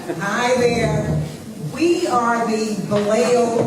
Hi there. We are the Vallejo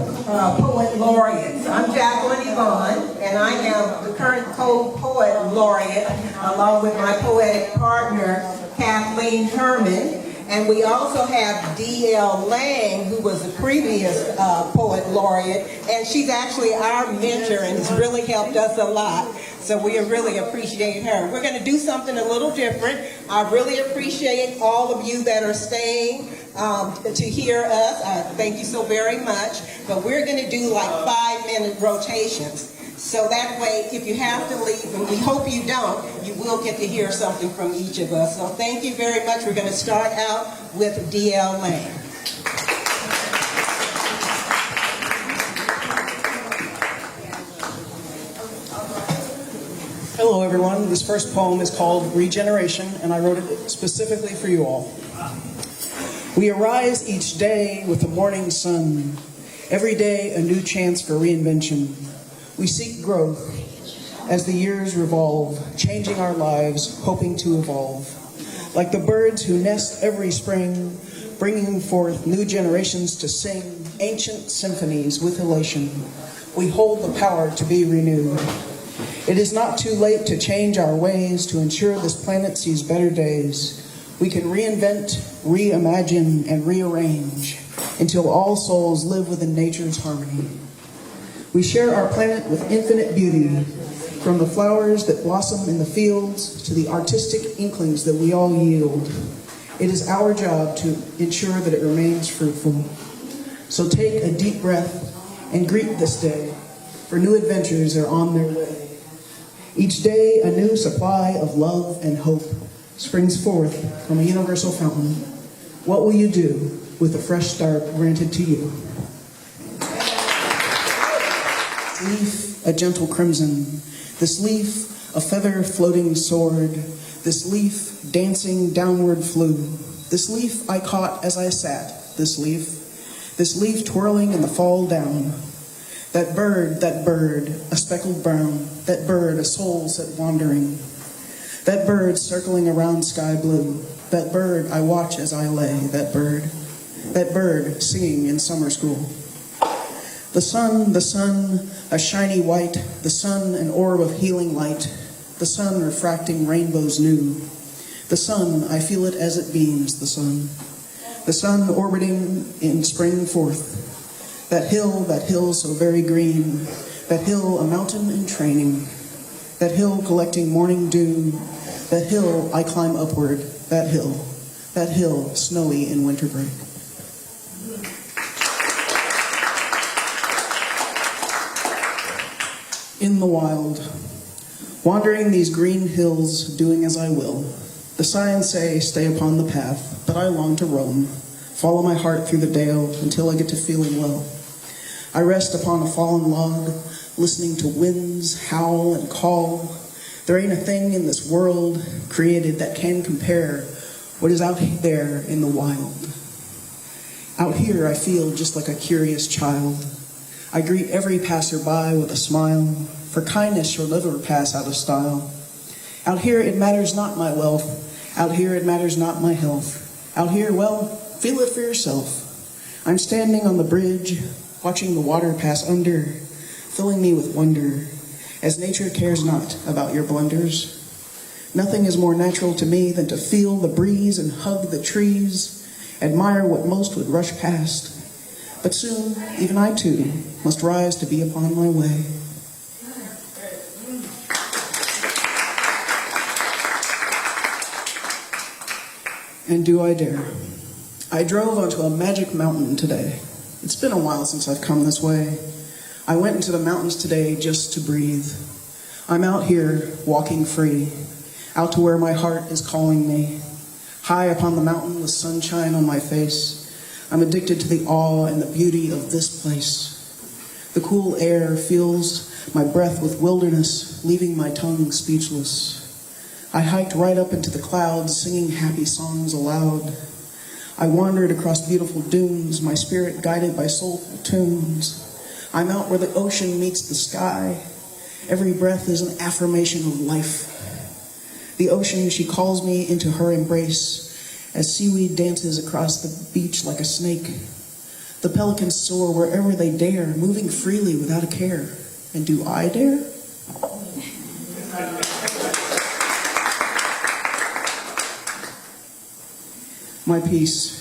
Poet Laureates. I'm Jacqueline Yvonne, and I am the current co-poet laureate, along with my poetic partner, Kathleen Herman. And we also have D.L. Lang, who was the previous poet laureate, and she's actually our mentor and has really helped us a lot. So we really appreciate her. We're going to do something a little different. I really appreciate all of you that are staying to hear us. Thank you so very much. But we're going to do like 5-minute rotations. So that way, if you have to leave, and we hope you don't, you will get to hear something from each of us. So thank you very much. We're going to start out with D.L. Lang. Hello everyone, this first poem is called Regeneration, and I wrote it specifically for you all. We arise each day with the morning sun, every day a new chance for reinvention. We seek growth as the years revolve, changing our lives, hoping to evolve. Like the birds who nest every spring, bringing forth new generations to sing ancient symphonies with elation. We hold the power to be renewed. It is not too late to change our ways to ensure this planet sees better days. We can reinvent, reimagine, and rearrange until all souls live within nature's harmony. We share our planet with infinite beauty, from the flowers that blossom in the fields to the artistic inklings that we all yield. It is our job to ensure that it remains fruitful. So take a deep breath and greet this day, for new adventures are on their way. Each day, a new supply of love and hope springs forth from a universal fountain. What will you do with the fresh start granted to you? Leaf, a gentle crimson. This leaf, a feather floating sword. This leaf, dancing downward flew. This leaf I caught as I sat. This leaf twirling in the fall down. That bird, a speckled brown. That bird, a soul set wandering. That bird circling around sky blue. That bird I watch as I lay. That bird singing in summer school. The sun, a shiny white. The sun, an orb of healing light. The sun refracting rainbows new. The sun, I feel it as it beams, the sun. The sun orbiting in spring forth. That hill so very green. That hill, a mountain in training. That hill collecting morning dew. That hill I climb upward. That hill snowy in winter break. In the wild, wandering these green hills, doing as I will. The signs say, stay upon the path, but I long to roam, follow my heart through the dale until I get to feeling well. I rest upon a fallen log, listening to winds howl and call. There ain't a thing in this world created that can compare what is out there in the wild. Out here I feel just like a curious child. I greet every passerby with a smile, for kindness shall never pass out of style. Out here it matters not my wealth, out here it matters not my health. Out here, well, feel it for yourself. I'm standing on the bridge, watching the water pass under, filling me with wonder, as nature cares not about your blunders. Nothing is more natural to me than to feel the breeze and hug the trees, admire what most would rush past. But soon, even I too must rise to be upon my way. And do I dare? I drove onto a magic mountain today. It's been a while since I've come this way. I went into the mountains today just to breathe. I'm out here walking free, out to where my heart is calling me. High upon the mountain with sunshine on my face, I'm addicted to the awe and the beauty of this place. The cool air fills my breath with wilderness, leaving my tongue speechless. I hiked right up into the clouds, singing happy songs aloud. I wandered across beautiful dunes, my spirit guided by soulful tunes. I'm out where the ocean meets the sky. Every breath is an affirmation of life. The ocean, she calls me into her embrace, as seaweed dances across the beach like a snake. The pelicans soar wherever they dare, moving freely without a care. And do I dare? My peace.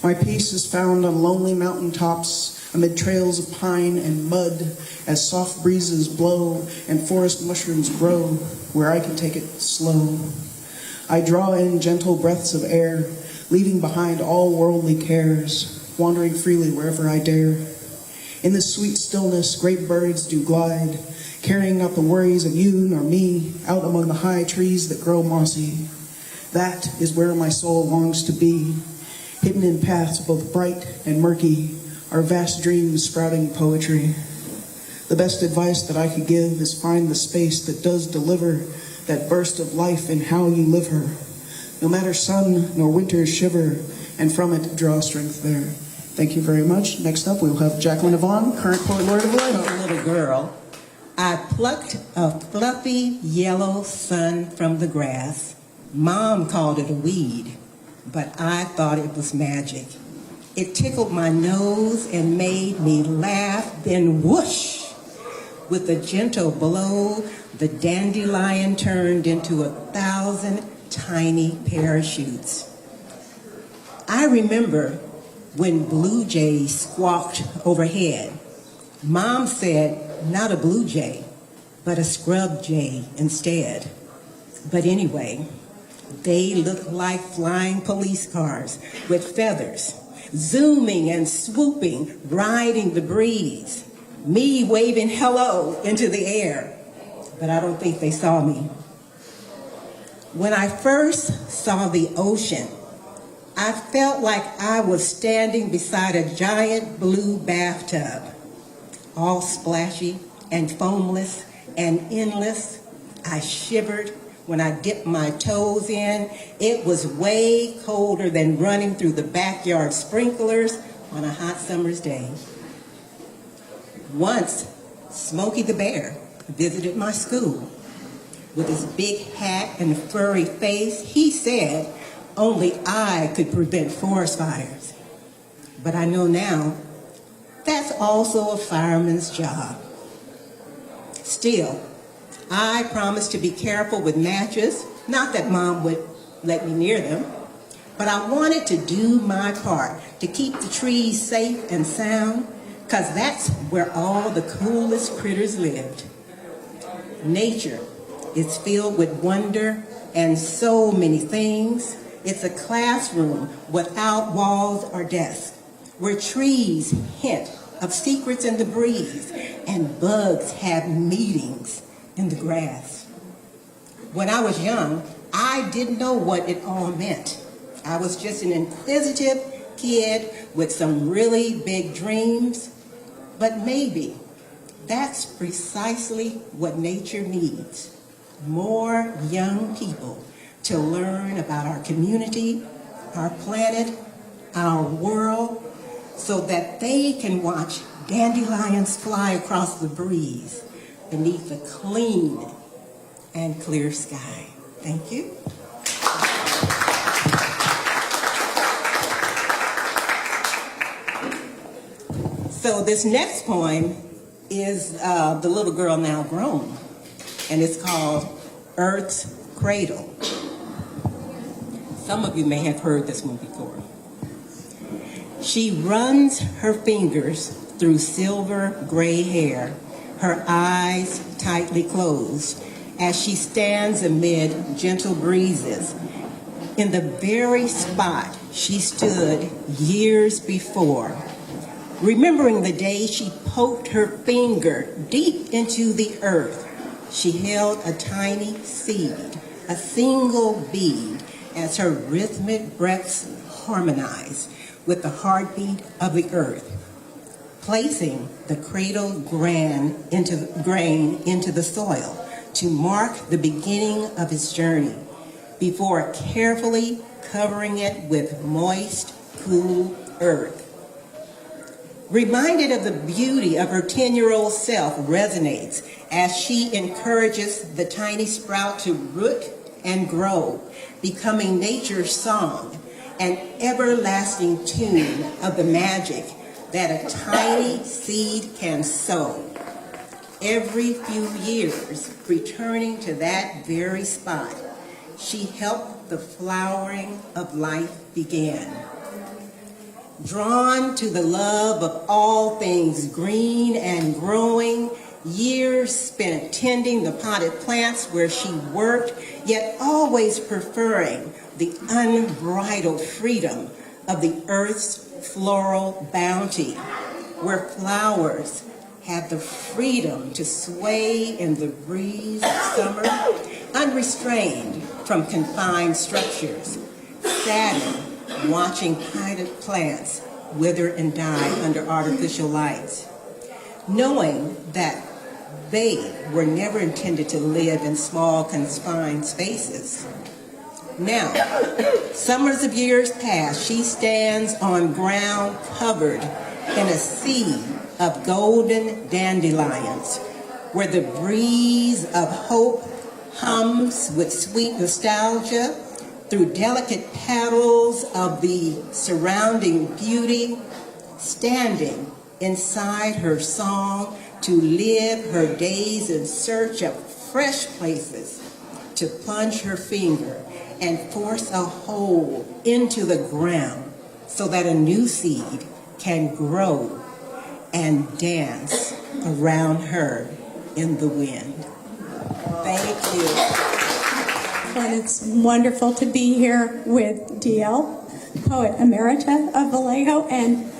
My peace is found on lonely mountaintops, amid trails of pine and mud, as soft breezes blow and forest mushrooms grow, where I can take it slow. I draw in gentle breaths of air, leaving behind all worldly cares, wandering freely wherever I dare. In this sweet stillness, great birds do glide, carrying not the worries of you nor me, out among the high trees that grow mossy. That is where my soul longs to be, hidden in paths both bright and murky, our vast dreams sprouting poetry. The best advice that I could give is find the space that does deliver that burst of life in how you live her. No matter sun nor winter's shiver, and from it draw strength there. Thank you very much. Next up, we'll have Jacqueline Yvonne, current poet laureate of Vallejo. A little girl, I plucked a fluffy yellow sun from the grass. Mom called it a weed, but I thought it was magic. It tickled my nose and made me laugh, then whoosh! With a gentle blow, the dandelion turned into 1,000 tiny parachutes. I remember when blue jays squawked overhead. Mom said, not a blue jay, but a scrub jay instead. But anyway, they looked like flying police cars with feathers, zooming and swooping, riding the breeze. Me waving hello into the air, but I don't think they saw me. When I first saw the ocean, I felt like I was standing beside a giant blue bathtub, all splashy and foamless and endless. I shivered when I dipped my toes in. It was way colder than running through the backyard sprinklers on a hot summer's day. Once, Smokey the Bear visited my school. With his big hat and furry face, he said only I could prevent forest fires. But I know now, that's also a fireman's job. Still, I promised to be careful with matches, not that Mom would let me near them, but I wanted to do my part to keep the trees safe and sound, because that's where all the coolest critters lived. Nature is filled with wonder and so many things. It's a classroom without walls or desks, where trees hint of secrets in the breeze and bugs have meetings in the grass. When I was young, I didn't know what it all meant. I was just an inquisitive kid with some really big dreams. But maybe that's precisely what nature needs. More young people to learn about our community, our planet, our world, so that they can watch dandelions fly across the breeze beneath a clean and clear sky. Thank you. So this next poem is The Little Girl Now Grown, and it's called Earth's Cradle. Some of you may have heard this one before. She runs her fingers through silver gray hair, her eyes tightly closed, as she stands amid gentle breezes in the very spot she stood years before. Remembering the day she poked her finger deep into the earth, she held a tiny seed, a single bead, as her rhythmic breaths harmonized with the heartbeat of the earth, placing the cradle grain into the soil to mark the beginning of its journey, before carefully covering it with moist, cool earth. Reminded of the beauty of her 10-year-old self resonates as she encourages the tiny sprout to root and grow, becoming nature's song, an everlasting tune of the magic that a tiny seed can sow. Every few years, returning to that very spot, she helped the flowering of life begin. Drawn to the love of all things green and growing, years spent tending the potted plants where she worked, yet always preferring the unbridled freedom of the earth's floral bounty, where flowers have the freedom to sway in the breeze of summer, unrestrained from confined structures, saddened watching potted plants wither and die under artificial lights, knowing that they were never intended to live in small, confined spaces. Now, summers of years past, she stands on ground covered in a sea of golden dandelions, where the breeze of hope hums with sweet nostalgia through delicate petals of the surrounding beauty, standing inside her song to live her days in search of fresh places to plunge her finger and force a hole into the ground so that a new seed can grow and dance around her in the wind. Thank you. And it's wonderful to be here with DL, Poet Emerita of Vallejo, and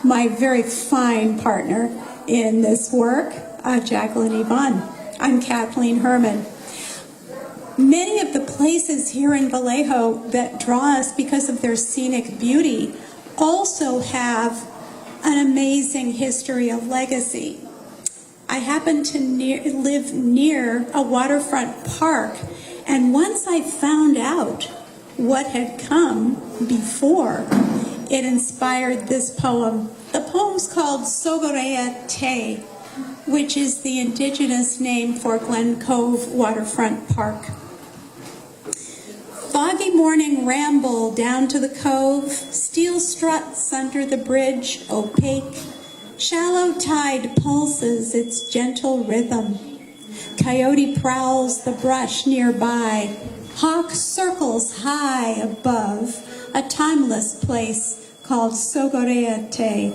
my very fine partner in this work, Jacqueline Yvonne. I'm Kathleen Herman. Many of the places here in Vallejo that draw us because of their scenic beauty also have an amazing history of legacy. I happen to live near a waterfront park, and once I found out what had come before, it inspired this poem. The poem's called Sogorea Te, which is the indigenous name for Glen Cove Waterfront Park. Foggy morning ramble down to the cove, steel struts under the bridge, opaque. Shallow tide pulses its gentle rhythm. Coyote prowls the brush nearby. Hawk circles high above a timeless place called Sogorea Te.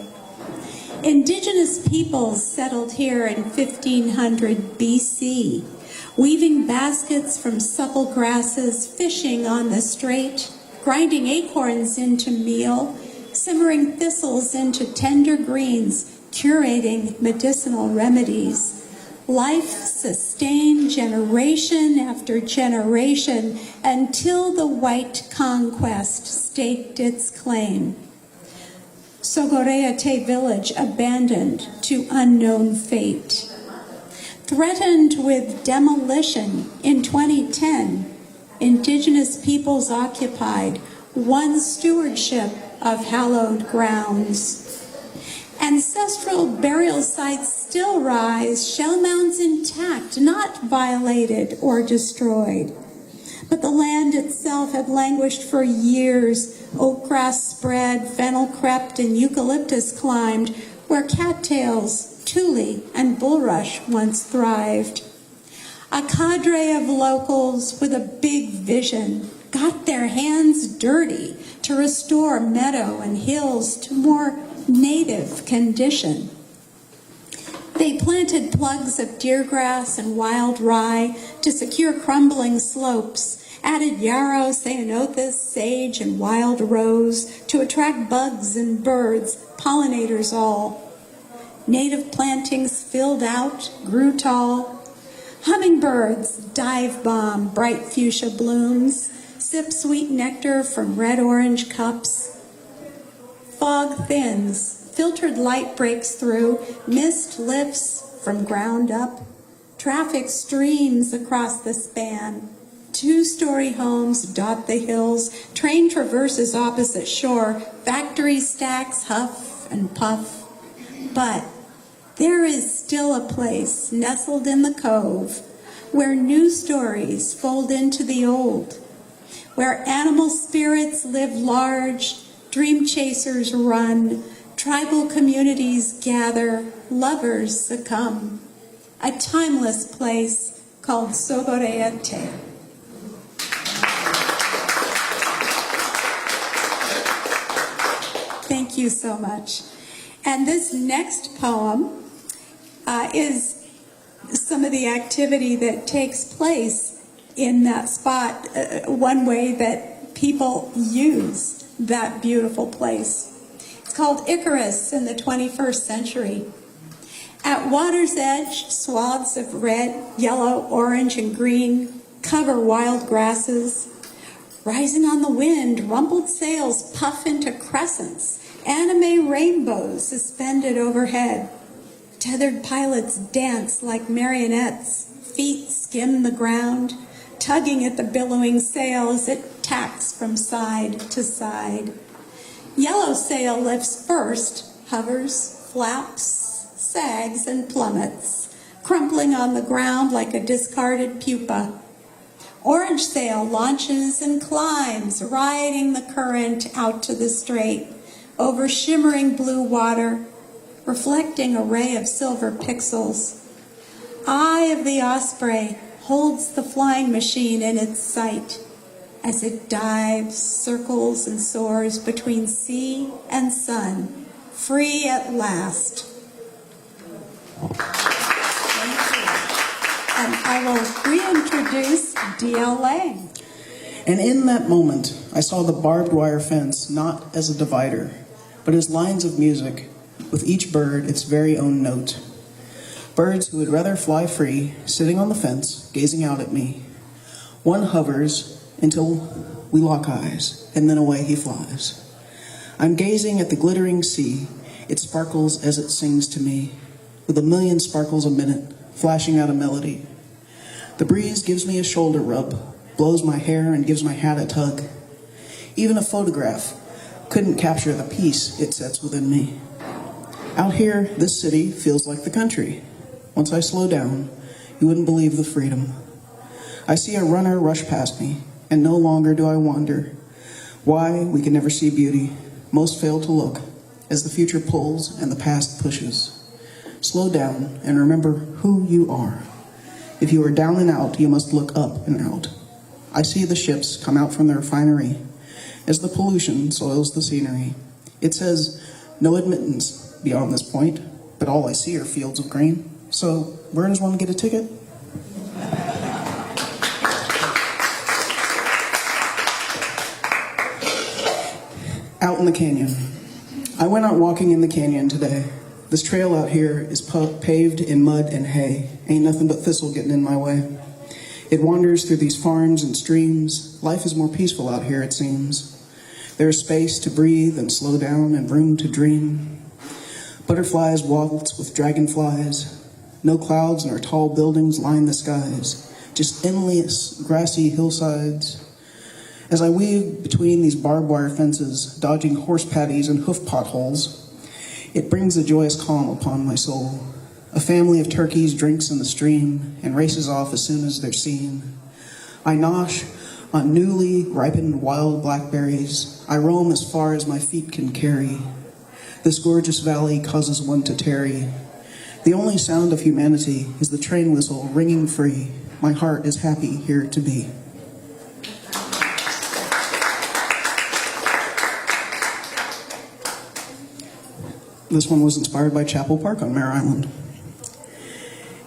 Indigenous peoples settled here in 1500 BC, weaving baskets from supple grasses, fishing on the strait, grinding acorns into meal, simmering thistles into tender greens, curating medicinal remedies. Life sustained generation after generation until the white conquest staked its claim. Sogorea Te village abandoned to unknown fate. Threatened with demolition in 2010, indigenous peoples occupied one stewardship of hallowed grounds. Ancestral burial sites still rise, shell mounds intact, not violated or destroyed. But the land itself had languished for years. Oak grass spread, fennel crept, and eucalyptus climbed, where cattails, tule, and bulrush once thrived. A cadre of locals with a big vision got their hands dirty to restore meadow and hills to more native condition. They planted plugs of deergrass and wild rye to secure crumbling slopes, added yarrow, ceanothus, sage, and wild rose to attract bugs and birds, pollinators all. Native plantings filled out, grew tall. Hummingbirds dive bomb bright fuchsia blooms, sip sweet nectar from red-orange cups. Fog thins, filtered light breaks through, mist lifts from ground up. Traffic streams across the span. Two-story homes dot the hills, train traverses opposite shore, factory stacks huff and puff. But there is still a place nestled in the cove where new stories fold into the old, where animal spirits live large, dream chasers run, tribal communities gather, lovers succumb. A timeless place called Sogoreete. Thank you so much. And this next poem is some of the activity that takes place in that spot, one way that people use that beautiful place. It's called Icarus in the 21st century. At water's edge, swaths of red, yellow, orange, and green cover wild grasses. Rising on the wind, rumpled sails puff into crescents, anime rainbows suspended overhead. Tethered pilots dance like marionettes, feet skim the ground, tugging at the billowing sail as it tacks from side to side. Yellow sail lifts first, hovers, flaps, sags, and plummets, crumpling on the ground like a discarded pupa. Orange sail launches and climbs, riding the current out to the strait, over shimmering blue water, reflecting a ray of silver pixels. Eye of the osprey holds the flying machine in its sight as it dives, circles, and soars between sea and sun, free at last. Thank you. And I will reintroduce D.L. Lang. And in that moment, I saw the barbed wire fence not as a divider, but as lines of music, with each bird its very own note. Birds who would rather fly free, sitting on the fence, gazing out at me. One hovers until we lock eyes, and then away he flies. I'm gazing at the glittering sea. It sparkles as it sings to me, with a million sparkles a minute, flashing out a melody. The breeze gives me a shoulder rub, blows my hair and gives my hat a tug. Even a photograph couldn't capture the peace it sets within me. Out here, this city feels like the country. Once I slow down, you wouldn't believe the freedom. I see a runner rush past me, and no longer do I wonder why we can never see beauty. Most fail to look as the future pulls and the past pushes. Slow down and remember who you are. If you are down and out, you must look up and out. I see the ships come out from the refinery as the pollution soils the scenery. It says no admittance beyond this point, but all I see are fields of green. So, where does one get a ticket? Out in the canyon. I went out walking in the canyon today. This trail out here is paved in mud and hay. Ain't nothing but thistle getting in my way. It wanders through these farms and streams. Life is more peaceful out here, it seems. There is space to breathe and slow down and room to dream. Butterflies waltz with dragonflies. No clouds nor tall buildings line the skies. Just endless grassy hillsides. As I weave between these barbed wire fences, dodging horse patties and hoof potholes, it brings a joyous calm upon my soul. A family of turkeys drinks in the stream and races off as soon as they're seen. I nosh on newly ripened wild blackberries. I roam as far as my feet can carry. This gorgeous valley causes one to tarry. The only sound of humanity is the train whistle ringing free. My heart is happy here to be. This one was inspired by Chapel Park on Mare Island.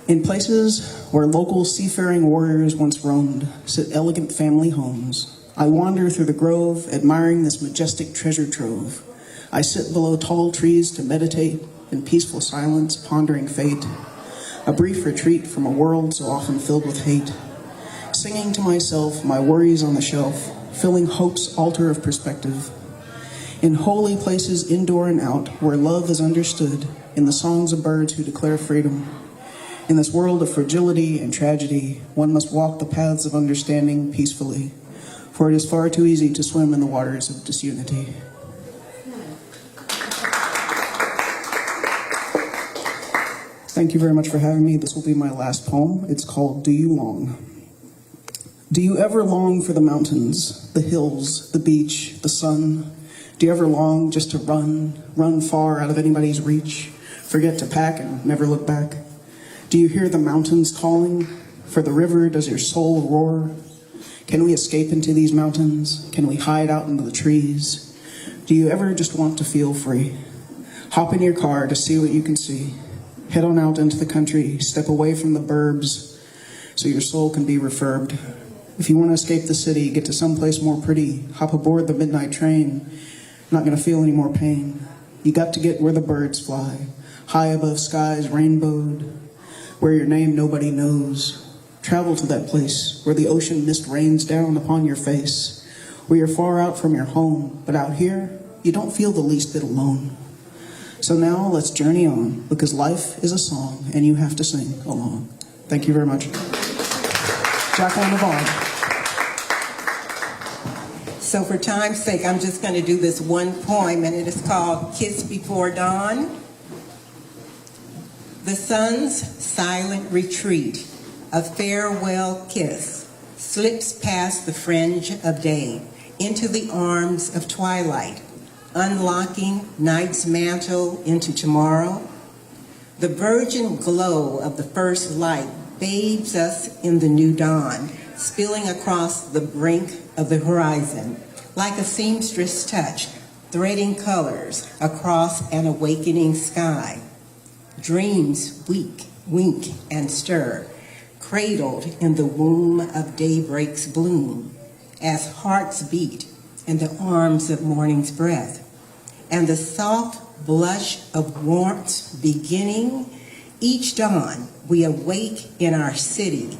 In places where local seafaring warriors once roamed sit elegant family homes. I wander through the grove, admiring this majestic treasure trove. I sit below tall trees to meditate in peaceful silence, pondering fate. A brief retreat from a world so often filled with hate. Singing to myself my worries on the shelf, filling hope's altar of perspective. In holy places indoor and out, where love is understood, in the songs of birds who declare freedom. In this world of fragility and tragedy, one must walk the paths of understanding peacefully, for it is far too easy to swim in the waters of disunity. Thank Thank you very much for having me. This will be my last poem. It's called Do You Long? Do you ever long for the mountains, the hills, the beach, the sun? Do you ever long just to run far out of anybody's reach, forget to pack and never look back? Do you hear the mountains calling? For the river, does your soul roar? Can we escape into these mountains? Can we hide out into the trees? Do you ever just want to feel free? Hop in your car to see what you can see. Head on out into the country, step away from the burbs so your soul can be refurbed. If you want to escape the city, get to someplace more pretty, hop aboard the midnight train. Not going to feel any more pain. You got to get where the birds fly, high above skies rainbowed, where your name nobody knows. Travel to that place where the ocean mist rains down upon your face, where you're far out from your home, but out here, you don't feel the least bit alone. So now let's journey on, because life is a song and you have to sing along. Thank you very much. Jacqueline Navel. So for time's sake, I'm just going to do this one poem, and it is called Kiss Before Dawn. The sun's silent retreat, a farewell kiss, slips past the fringe of day into the arms of twilight, unlocking night's mantle into tomorrow. The virgin glow of the first light bathes us in the new dawn, spilling across the brink of the horizon, like a seamstress touch, threading colors across an awakening sky. Dreams wink and stir, cradled in the womb of daybreak's bloom, as hearts beat in the arms of morning's breath, and the soft blush of warmth beginning. Each dawn we awake in our city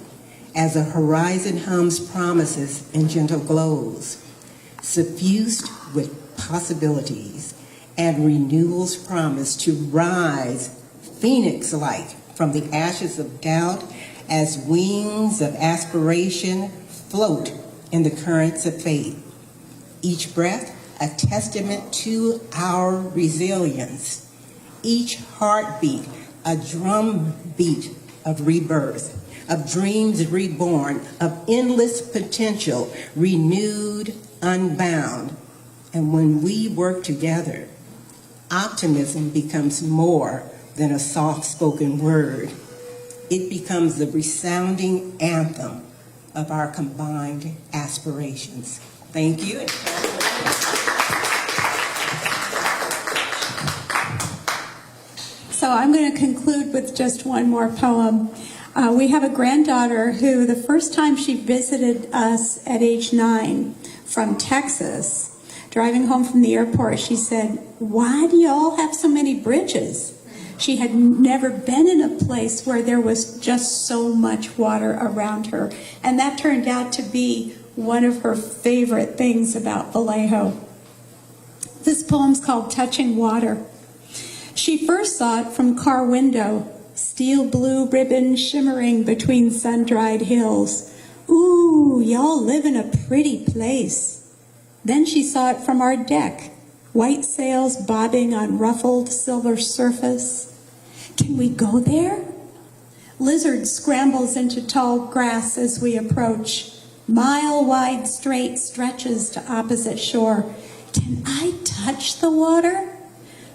as the horizon hums promises in gentle glows, suffused with possibilities and renewal's promise to rise phoenix-like from the ashes of doubt as wings of aspiration float in the currents of faith. Each breath a testament to our resilience. Each heartbeat a drumbeat of rebirth, of dreams reborn, of endless potential, renewed, unbound. And when we work together, optimism becomes more than a soft-spoken word. It becomes the resounding anthem of our combined aspirations. Thank you. So I'm going to conclude with just one more poem. We have a granddaughter who, the first time she visited us at age 9 from Texas, driving home from the airport, she said, "Why do you all have so many bridges?" She had never been in a place where there was just so much water around her. And that turned out to be one of her favorite things about Vallejo. This poem's called Touching Water. She first saw it from car window, steel blue ribbon shimmering between sun-dried hills. Ooh, y'all live in a pretty place. Then she saw it from our deck, white sails bobbing on ruffled silver surface. Can we go there? Lizard scrambles into tall grass as we approach. Mile-wide strait stretches to opposite shore. Can I touch the water?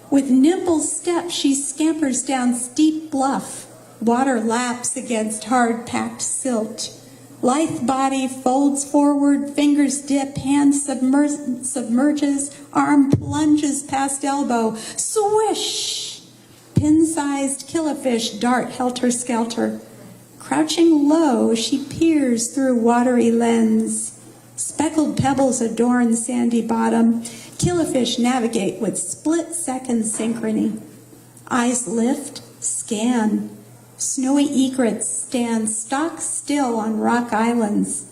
With nimble steps, she scampers down steep bluff. Water laps against hard-packed silt. Lithe body folds forward, fingers dip, hand submerges, arm plunges past elbow. Swish! Pin-sized killifish dart helter-skelter. Crouching low, she peers through watery lens. Speckled pebbles adorn sandy bottom. Killifish navigate with split-second synchrony. Eyes lift, scan. Snowy egrets stand stock still on rock islands.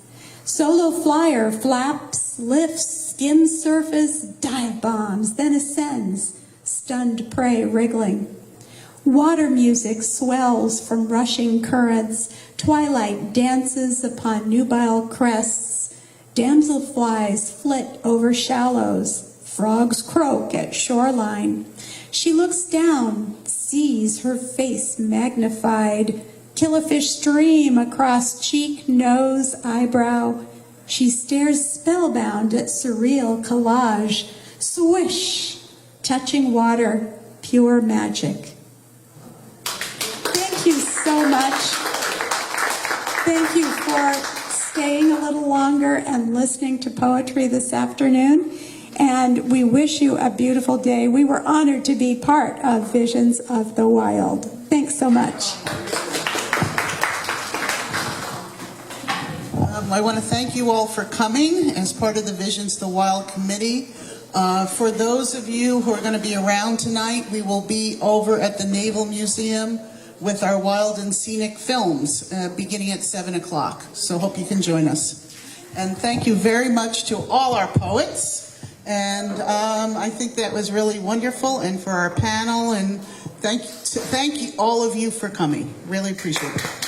Solo flyer flaps, lifts, skims surface, dive bombs, then ascends, stunned prey wriggling. Water music swells from rushing currents. Twilight dances upon nubile crests. Damselflies flit over shallows. Frogs croak at shoreline. She looks down, sees her face magnified. Killifish stream across cheek, nose, eyebrow. She stares spellbound at surreal collage. Swish, touching water, pure magic. Thank you so much. Thank you for staying a little longer and listening to poetry this afternoon. And we wish you a beautiful day. We were honored to be part of Visions of the Wild. Thanks so much. I want to thank you all for coming as part of the Visions of the Wild committee. For those of you who are going to be around tonight, we will be over at the Naval Museum with our wild and scenic films beginning at 7 o'clock. So hope you can join us. And thank you very much to all our poets. And I think that was really wonderful. And for our panel, and thank you all of you for coming. Really appreciate it.